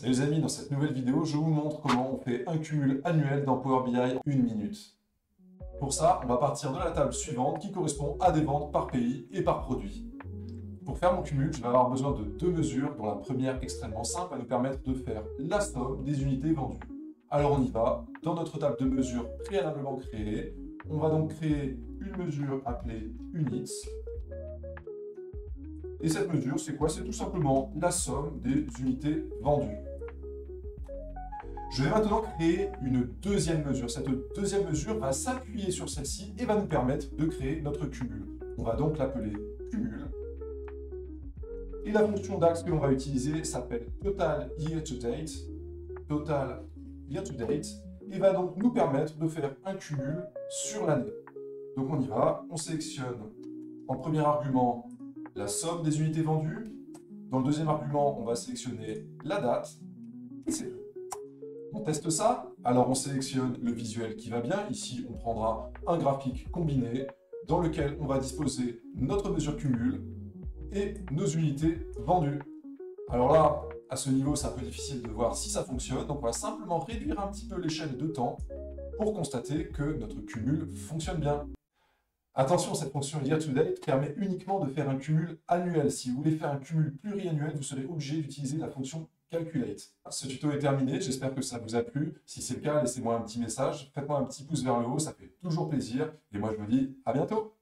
Salut les amis, dans cette nouvelle vidéo, je vous montre comment on fait un cumul annuel dans Power BI en 1 minute. Pour ça, on va partir de la table suivante qui correspond à des ventes par pays et par produit. Pour faire mon cumul, je vais avoir besoin de deux mesures, dont la première extrêmement simple va nous permettre de faire la somme des unités vendues. Alors on y va, dans notre table de mesures préalablement créée, on va donc créer une mesure appelée units. Et cette mesure, c'est quoi? C'est tout simplement la somme des unités vendues. Je vais maintenant créer une deuxième mesure. Cette deuxième mesure va s'appuyer sur celle-ci et va nous permettre de créer notre cumul. On va donc l'appeler cumul. Et la fonction DAX que l'on va utiliser s'appelle total year to date. Total year to date. Et va donc nous permettre de faire un cumul sur l'année. Donc on y va, on sélectionne en premier argument la somme des unités vendues. Dans le deuxième argument, on va sélectionner la date. Et c'est tout. On teste ça. Alors on sélectionne le visuel qui va bien. Ici, on prendra un graphique combiné dans lequel on va disposer notre mesure cumul et nos unités vendues. Alors là, à ce niveau, c'est un peu difficile de voir si ça fonctionne. Donc on va simplement réduire un petit peu l'échelle de temps pour constater que notre cumul fonctionne bien. Attention, cette fonction year to date permet uniquement de faire un cumul annuel. Si vous voulez faire un cumul pluriannuel, vous serez obligé d'utiliser la fonction calculate. Ce tuto est terminé, j'espère que ça vous a plu. Si c'est le cas, laissez-moi un petit message, faites-moi un petit pouce vers le haut, ça fait toujours plaisir. Et moi je vous dis à bientôt.